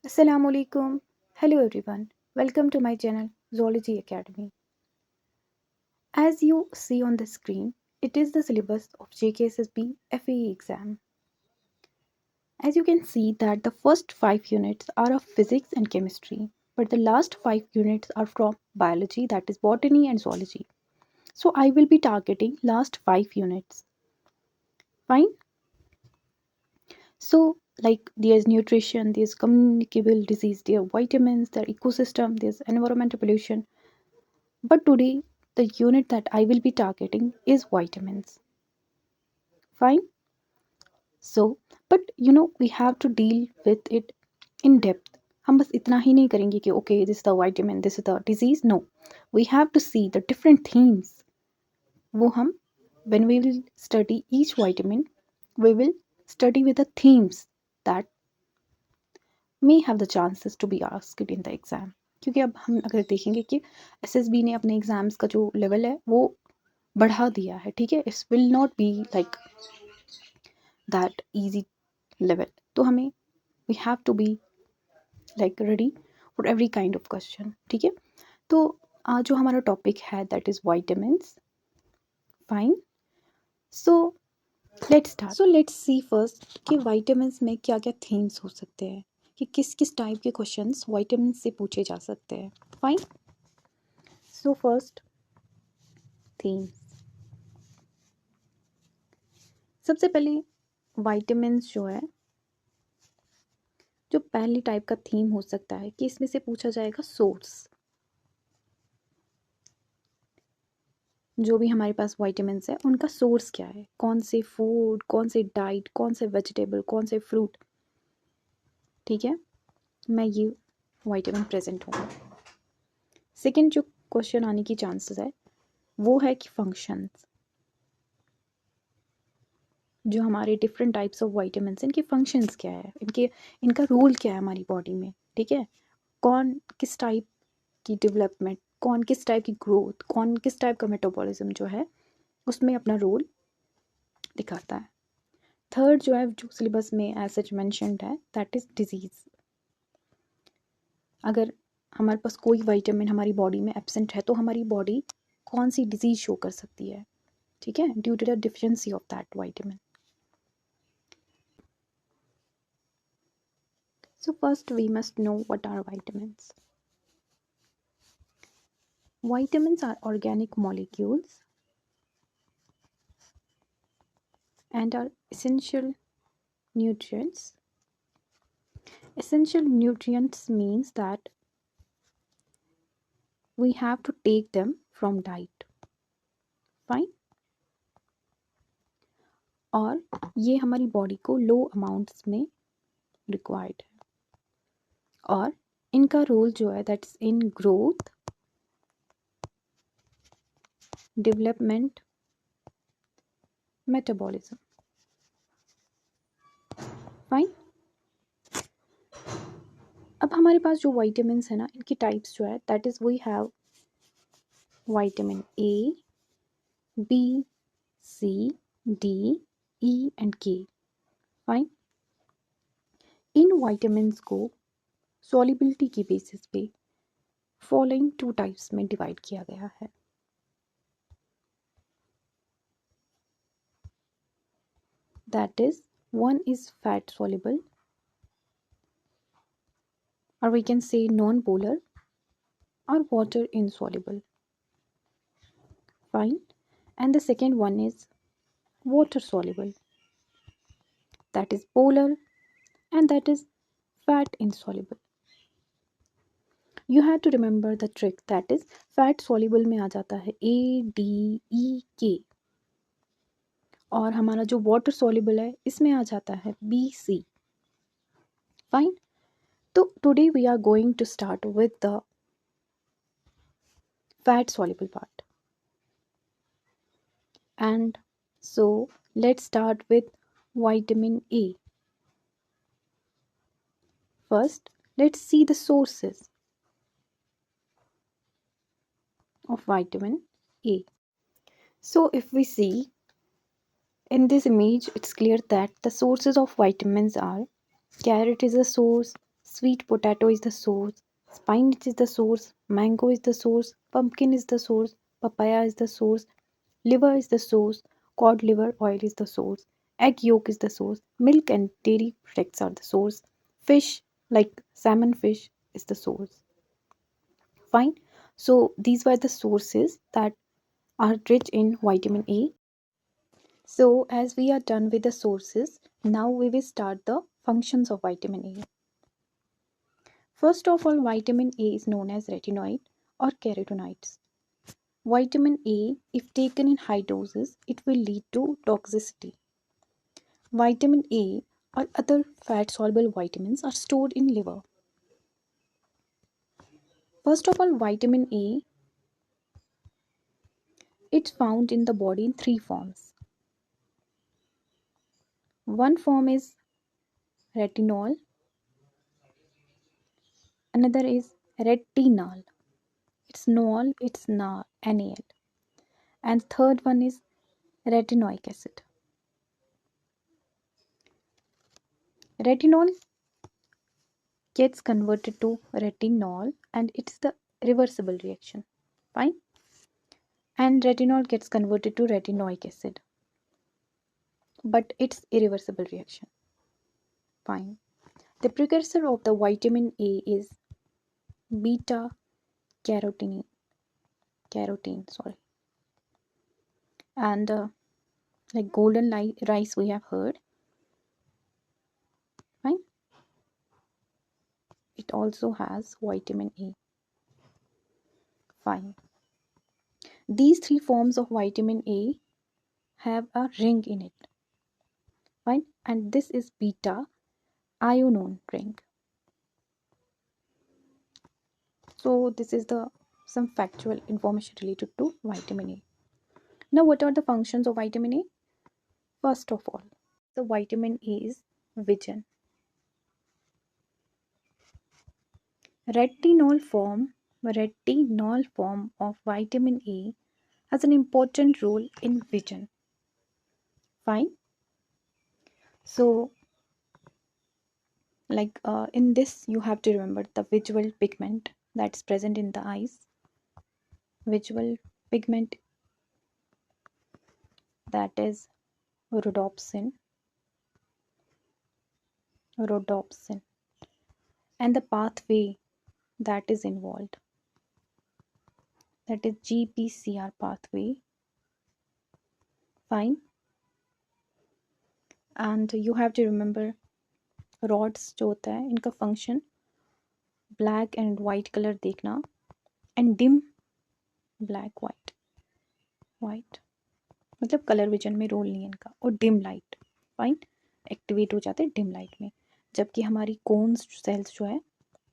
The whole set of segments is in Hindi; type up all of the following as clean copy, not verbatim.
Assalamu alaikum. Hello everyone. Welcome to my channel Zoology Academy. As you see on the screen, it is the syllabus of JKSSB FAE exam. As you can see that the first 5 units are of physics and chemistry, but the last 5 units are from biology, that is botany and zoology. So I will be targeting last 5 units. Fine? So like there's nutrition, there's communicable disease, there are vitamins, there are ecosystem, there's environmental pollution. But today, the unit that I will be targeting is vitamins. Fine? So, but we have to deal with it in depth. हम बस इतना ही नहीं करेंगे कि okay, this is the vitamin, this is the disease. No, we have to see the different themes. वो हम when we will study each vitamin, we will study with the themes that may have the chances to be asked in the exam. क्योंकि अब हम अगर देखेंगे कि एसएसबी ने अपने एग्जाम्स का जो लेवल है वो बढ़ा दिया है, ठीक है. It's will not be like that easy level. तो हमें we have to be like ready for every kind of question, ठीक है. तो आज जो हमारा टॉपिक है that is vitamins. Fine. So let's see first कि वाइटामिन्स में क्या क्या थीम्स हो सकते हैं, कि किस किस टाइप के क्वेश्चंस वाइटामिन से पूछे जा सकते हैं. फाइन. So first themes. सबसे पहले वाइटामिन्स जो है, जो पहली टाइप का थीम हो सकता है कि इसमें से पूछा जाएगा सोर्स. जो भी हमारे पास वाइटामिन्स है उनका सोर्स क्या है, कौन से फूड, कौन से डाइट, कौन से वेजिटेबल, कौन से फ्रूट, ठीक है, मैं ये वाइटामिन प्रेजेंट होगा. सेकंड जो क्वेश्चन आने की चांसेस है वो है कि फंक्शंस. जो हमारे डिफरेंट टाइप्स ऑफ वाइटामिन्स, इनके फंक्शंस क्या है, इनका रोल क्या है हमारी बॉडी में, ठीक है. कौन किस टाइप की डेवलपमेंट, कौन किस टाइप की ग्रोथ, कौन किस टाइप का मेटाबॉलिज्म जो है उसमें अपना रोल दिखाता है. थर्ड जो है, जो सिलेबस में एज सच मेंशन्ड है, दैट इज डिजीज. अगर हमारे पास कोई विटामिन हमारी बॉडी में एब्सेंट है तो हमारी बॉडी कौन सी डिजीज शो कर सकती है, ठीक है, due to the deficiency of that vitamin. So first we must know what are vitamins. Vitamins are organic molecules and are essential nutrients. Essential nutrients means that we have to take them from diet. Fine. और ये हमारी बॉडी को लो अमाउंट्स में रिक्वायर्ड है. और इनका रोल जो है that's in growth, development, metabolism. Fine. अब हमारे पास जो वाइटामिन्स है ना, इनकी टाइप्स जो है that is we have vitamin A, B, C, D, E and K. Fine. इन वाइटामिन्स को सॉल्युबिलिटी की बेसिस पे फॉलोइंग टू टाइप्स में डिवाइड किया गया है. That is one is fat soluble, or we can say non-polar, or water insoluble. Fine. And the second one is water soluble, that is polar, and that is fat insoluble. You have to remember the trick, that is fat soluble में आ जाता है ADEK, और हमारा जो वाटर soluble है इसमें आ जाता है BC. Fine. तो today we are going to start with the fat soluble part. And so let's start with vitamin A. First, let's see the sources of vitamin A. So if we see in this image, it's clear that the sources of vitamins are carrot is a source, Sweet potato is the source, spinach is the source, mango is the source, pumpkin is the source, papaya is the source, liver is the source, cod liver oil is the source, egg yolk is the source, milk and dairy products are the source, fish like salmon fish is the source. Fine. So these were the sources that are rich in vitamin A. So as we are done with the sources, now we will start the functions of vitamin A. First of all, vitamin A is known as retinoid or carotenoids. Vitamin A, if taken in high doses, it will lead to toxicity. Vitamin A or other fat soluble vitamins are stored in liver. First of all, vitamin A, it's found in the body in three forms. One form is retinol, another is retinal. It's NOL, it's NAL, and third one is retinoic acid. Retinol gets converted to retinol and it's the reversible reaction. Fine. And retinol gets converted to retinoic acid, but it's irreversible reaction. Fine. The precursor of the vitamin A is beta carotene. Sorry. And like golden rice we have heard. Fine. It also has vitamin A. Fine. These three forms of vitamin A have a ring in it. Fine. And this is beta ionone ring. So this is the some factual information related to vitamin A. Now what are the functions of vitamin A? First of all, the vitamin A is vision. Retinol form of vitamin A has an important role in vision. Fine. So like in this you have to remember the visual pigment that's present in the eyes. Visual pigment, that is rhodopsin, and the pathway that is involved, that is GPCR pathway. Fine. And you have to remember rods जो होता है इनका function black and white colour देखना एंड डिम ब्लैक वाइट मतलब कलर विजन में रोल नहीं है इनका, और डिम लाइट फाइन एक्टिवेट हो जाते हैं डिम लाइट में, जबकि हमारी कोन्स सेल्स जो है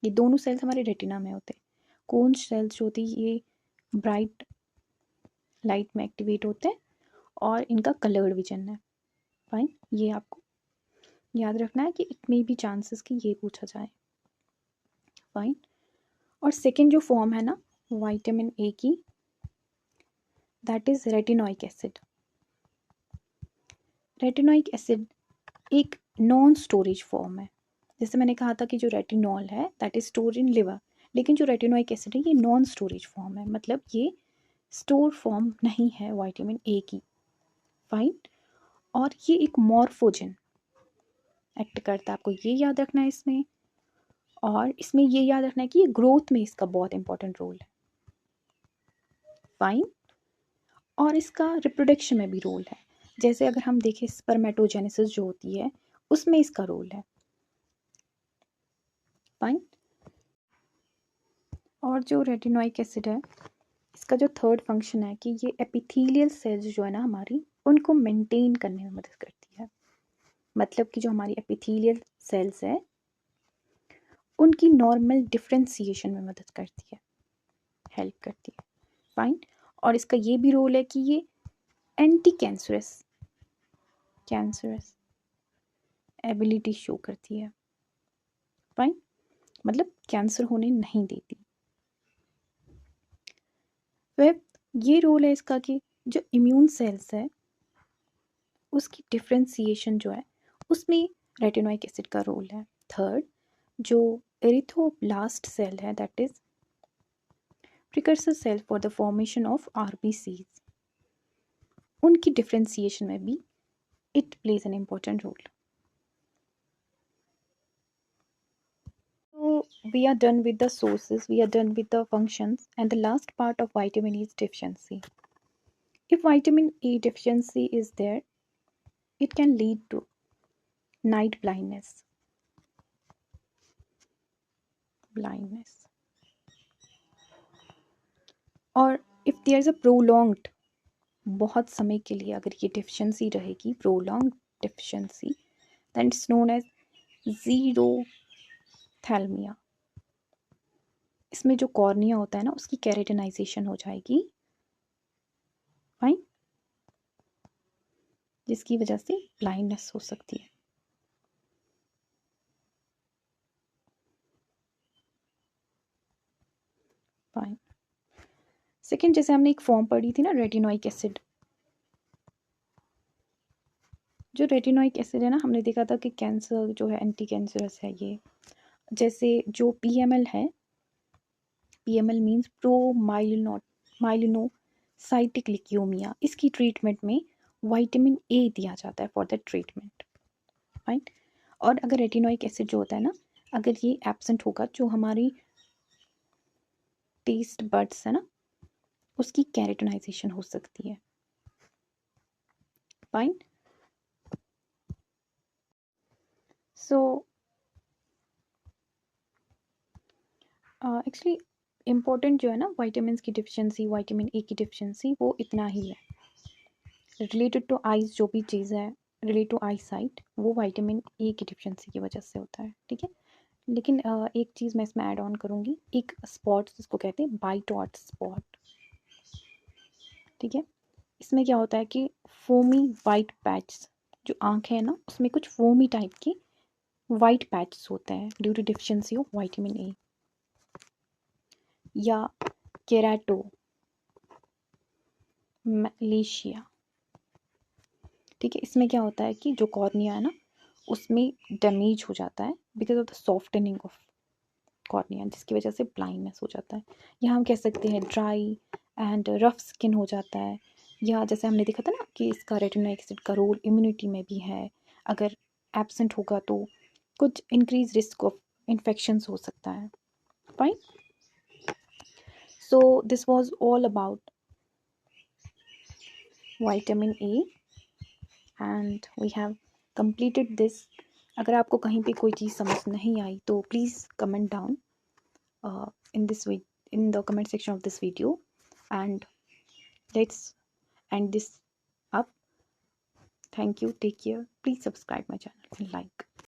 ये दोनों सेल्स हमारे रेटिना में होते हैं. कोन्स सेल्स जो होती है ये ब्राइट लाइट में एक्टिवेट होते हैं और इनका कलर्ड विजन है. फाइन. ये आपको याद रखना है कि इट मे बी चांसेस कि ये पूछा जाए. फाइन. और सेकेंड जो फॉर्म है ना विटामिन ए की, that is retinoic acid. Retinoic acid एक नॉन स्टोरेज फॉर्म है. जैसे मैंने कहा था कि जो रेटिनॉल है that is store in liver, लेकिन जो रेटिनोइक एसिड है ये नॉन स्टोरेज फॉर्म है, मतलब ये स्टोर फॉर्म नहीं है विटामिन ए की. फाइन. और ये एक मॉर्फोजन एक्ट करता है, आपको ये याद रखना है इसमें. और इसमें ये याद रखना है कि ये ग्रोथ में इसका बहुत इंपॉर्टेंट रोल है. फाइन. और इसका रिप्रोडक्शन में भी रोल है. जैसे अगर हम देखें स्पर्मेटोजेनेसिस जो होती है उसमें इसका रोल है. फाइन. और जो रेटिनोइक एसिड है इसका जो थर्ड फंक्शन है कि ये एपिथेलियल सेल्स जो है ना हमारी उनको मेंटेन करने में मदद करती है. मतलब कि जो हमारी एपिथेलियल सेल्स है उनकी नॉर्मल डिफ्रेंसिएशन में मदद करती है, हेल्प करती है. फाइन. और इसका ये भी रोल है कि ये एंटी कैंसरस एबिलिटी शो करती है. फाइन. मतलब कैंसर होने नहीं देती. फिर ये रोल है इसका कि जो इम्यून सेल्स है उसकी डिफ्रेंसिएशन जो है उसमें रेटिनोइक एसिड का रोल है. थर्ड, जो erythroblast cell है, that is precursor cell for the formation of RBCs, उनकी differentiation में भी it plays an important role. So we are done with the sources, we are done with the functions, and the last part of vitamin E is deficiency. If vitamin E deficiency is there, it can lead to night blindness. Or if there is a prolonged, बहुत समय के लिए अगर ये deficiency रहेगी, prolonged deficiency, then it's known as xerophthalmia. इसमें जो कॉर्निया होता है ना, उसकी केराटिनाइजेशन हो जाएगी, फाइन, जिसकी वजह से ब्लाइंडनेस हो सकती है. फाइन. सेकेंड, जैसे हमने एक फॉर्म पढ़ी थी ना, रेटिनोइक एसिड. जो रेटिनोइक एसिड है ना, हमने देखा था कि कैंसर जो है एंटी कैंसरस है ये. जैसे जो PML है, PML मीन्स प्रो माइलिनोसाइटिक ल्यूकेमिया, इसकी ट्रीटमेंट में विटामिन ए दिया जाता है फॉर द ट्रीटमेंट, राइट. और अगर रेटिनोइक एसिड जो होता है ना, अगर ये एब्सेंट होगा, जो हमारी टेस्ट बड्स है ना, उसकी कैरेटिनाइजेशन हो सकती है, फाइन. सो एक्चुअली इम्पोर्टेंट जो है ना विटामिन की डिफिशिएंसी, विटामिन ए की डिफिशिएंसी, वो इतना ही है. रिलेटेड टू आइज जो भी चीज़ है, रिलेटेड टू आई साइट, वो विटामिन ए की डिफिशिएंसी की वजह से होता है, ठीक है. लेकिन एक चीज़ मैं इसमें ऐड ऑन करूँगी, एक स्पॉट जिसको कहते हैं बाइटॉट स्पॉट, ठीक है. इसमें क्या होता है कि फोमी वाइट पैच, जो आँखें है ना, उसमें कुछ फोमी टाइप के वाइट पैचेस होते हैं due to deficiency of vitamin A. या केराटो मलेशिया, ठीक है. इसमें क्या होता है कि जो कॉर्निया है ना, उसमें डैमेज हो जाता है because of the softening of cornea, जिसकी वजह से ब्लाइंडनेस हो जाता है. या हम कह सकते हैं ड्राई एंड रफ स्किन हो जाता है. या जैसे हमने देखा था ना कि इसका रेटिनोइक एसिड का रोल इम्यूनिटी में भी है, अगर एब्सेंट होगा तो कुछ इंक्रीज रिस्क ऑफ इन्फेक्शंस हो सकता है, fine. So this was all about vitamin A and we have completed this. अगर आपको कहीं पे कोई चीज़ समझ नहीं आई तो please comment down in the comment section of this video, and let's end this up. Thank you, take care, please subscribe my channel and like.